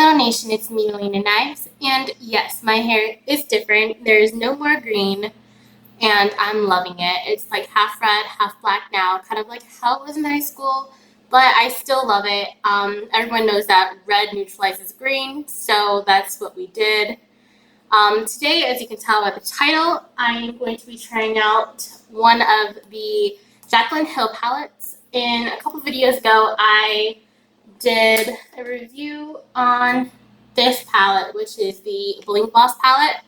Hello Nation, it's me, Elena Knives, and yes, my hair is different. There's no more green, and I'm loving it. It's like half red, half black now, kind of like how it was in high school, but I still love it. Everyone knows that red neutralizes green, so that's what we did. Today, as you can tell by the title, I'm going to be trying out one of the Jaclyn Hill palettes. In a couple videos ago, I did a review on this palette, which is the Bling Gloss palette,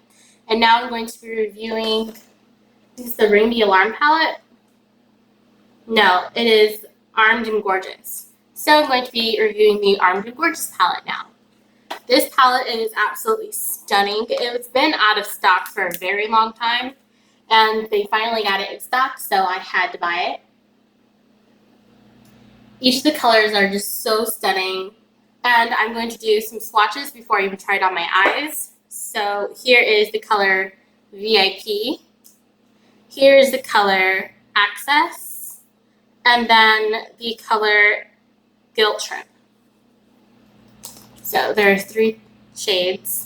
and now I'm going to be reviewing, this is the Ring the Alarm palette. No, it is Armed and Gorgeous. So I'm going to be reviewing the Armed and Gorgeous palette now. This palette is absolutely stunning. It's been out of stock for a very long time, and they finally got it in stock, so I had to buy it. Each of the colors are just so stunning, and I'm going to do some swatches before I even try it on my eyes. So here is the color VIP. Here's the color Access, and then the color Guilt Trip. So there are 3 shades.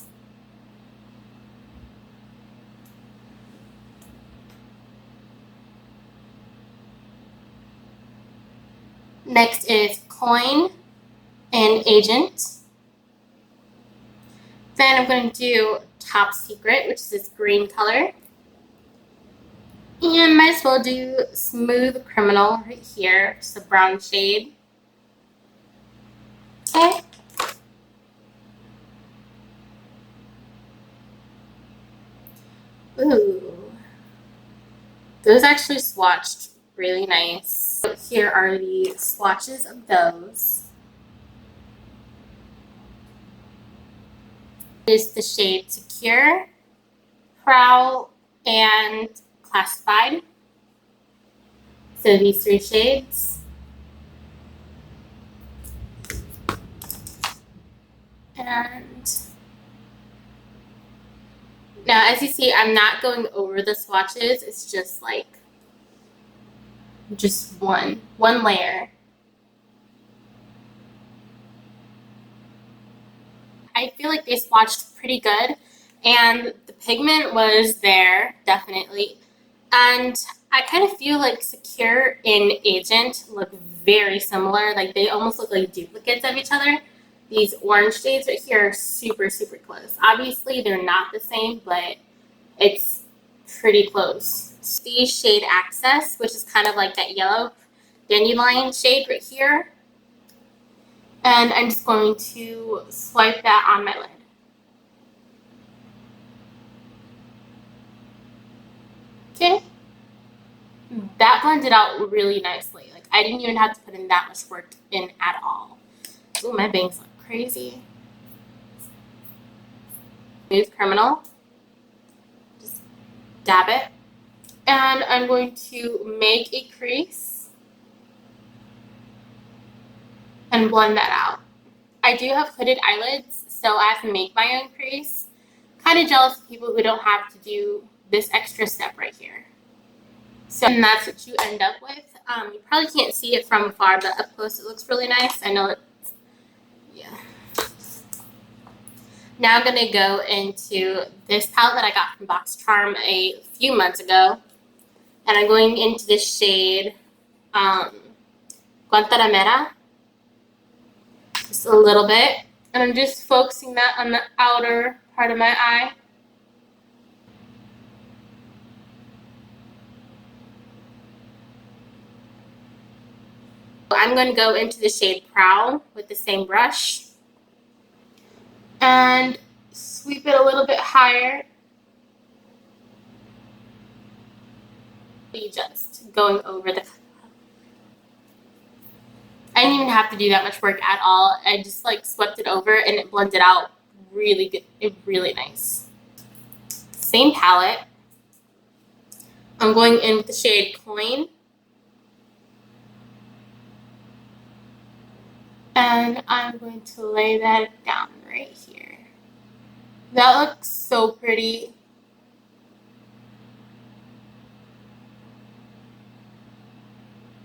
Next is Coin and Agent. Then I'm going to do Top Secret, which is this green color. And might as well do Smooth Criminal right here, just a brown shade. Okay. Ooh. Those actually swatched really nice. So here are the swatches of those. This is the shade Secure, Prowl, and Classified. So these 3 shades. And now, as you see, I'm not going over the swatches. It's just like one layer. I feel like they swatched pretty good, and the pigment was there, definitely. And I kind of feel like Secure and Agent look very similar. Like they almost look like duplicates of each other. These orange shades right here are super, super close. Obviously, they're not the same, but it's pretty close. The shade Access, which is kind of like that yellow dandelion shade right here. And I'm just going to swipe that on my lid. Okay. That blended out really nicely. Like I didn't even have to put in that much work in at all. Ooh, my bangs look crazy. Smooth Criminal. Just dab it. And I'm going to make a crease and blend that out. I do have hooded eyelids, so I have to make my own crease. Kind of jealous of people who don't have to do this extra step right here. So and that's what you end up with. You probably can't see it from afar, but up close it looks really nice. I know it's, yeah. Now I'm going to go into this palette that I got from Box Charm a few months ago. And I'm going into the shade Guantanamera. Just a little bit. And I'm just focusing that on the outer part of my eye. I'm going to go into the shade Prowl with the same brush. And sweep it a little bit higher. Just going over the, I didn't even have to do that much work at all. I just like swept it over and it blended out really good, really nice. Same palette. I'm going in with the shade Coin. And I'm going to lay that down right here. That looks so pretty.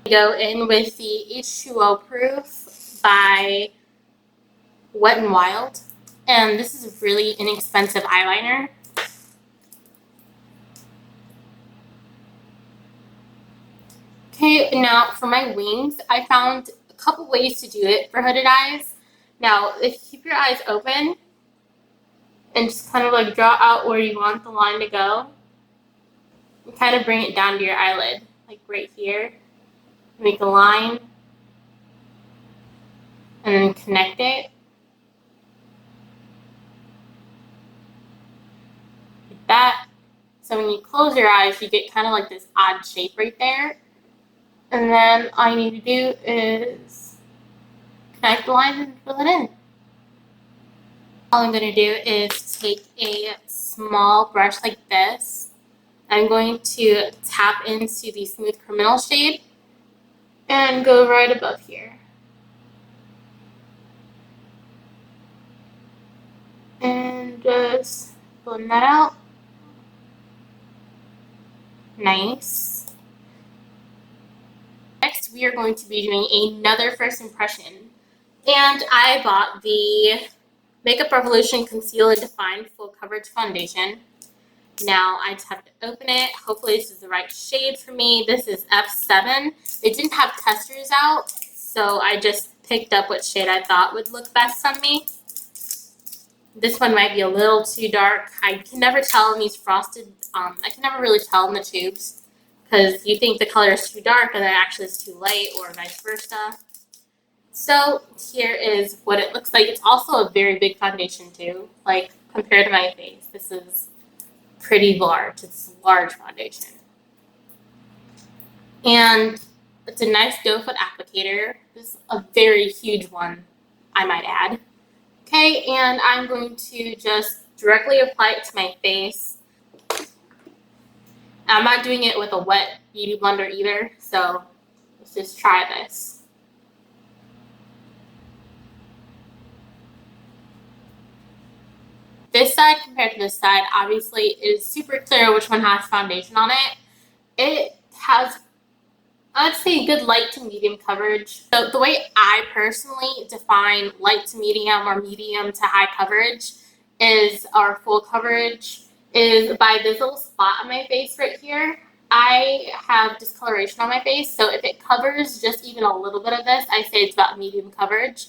Go in with the H2O Proof by Wet n Wild. And this is a really inexpensive eyeliner. Okay, now for my wings, I found a couple ways to do it for hooded eyes. Now, if you keep your eyes open and just kind of like draw out where you want the line to go, and kind of bring it down to your eyelid, like right here. Make a line and then connect it. Like that. So when you close your eyes, you get kind of like this odd shape right there. And then all you need to do is connect the lines and fill it in. All I'm going to do is take a small brush like this. I'm going to tap into the Smooth Criminal shade and go right above here. And just blend that out. Nice. Next, we are going to be doing another first impression. And I bought the Makeup Revolution Conceal and Define Full Coverage Foundation. Now I just have to open it. Hopefully this is the right shade for me. This is F7. They didn't have testers out, so I just picked up what shade I thought would look best on me. This one might be a little too dark. I can never tell in these frosted, I can never really tell in the tubes because you think the color is too dark and then actually it's too light, or vice versa. So here is what it looks like. It's also a very big foundation too. Like compared to my face, this is pretty large. It's a large foundation. And it's a nice doe foot applicator. This is a very huge one, I might add. Okay, and I'm going to just directly apply it to my face. I'm not doing it with a wet beauty blender either, so let's just try this. This side compared to this side, obviously it is super clear which one has foundation on it. It has, I'd say, good light to medium coverage. So the way I personally define light to medium or medium to high coverage is, or full coverage, is by this little spot on my face right here. I have discoloration on my face, so if it covers just even a little bit of this, I say it's about medium coverage.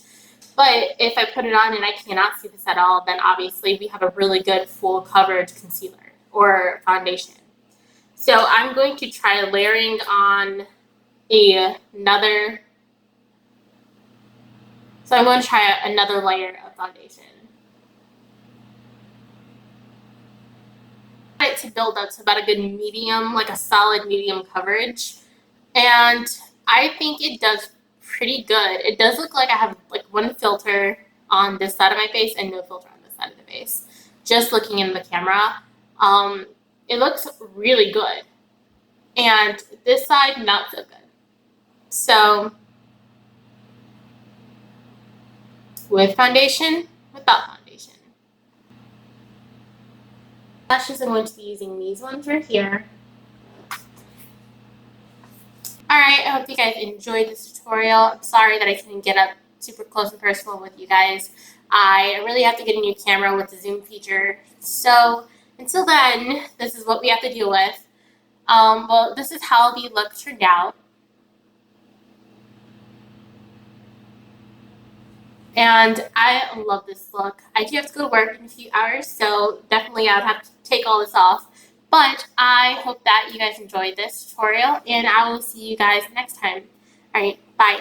But if I put it on and I cannot see this at all, then obviously we have a really good full coverage concealer or foundation. So I'm going to try layering on another layer of foundation. I want it to build up to about a good medium, like a solid medium coverage. And I think it does pretty good. It does look like I have like one filter on this side of my face and no filter on this side of the face. Just looking in the camera, it looks really good. And this side, not so good. So, with foundation, without foundation. Lashes, I'm going to be using these ones right here. Alright, I hope you guys enjoyed this tutorial. I'm sorry that I couldn't get up super close and personal with you guys. I really have to get a new camera with the zoom feature. So, until then, this is what we have to deal with. Well, this is how the look turned out. And I love this look. I do have to go to work in a few hours, so definitely I would have to take all this off. But I hope that you guys enjoyed this tutorial, and I will see you guys next time. Alright, bye.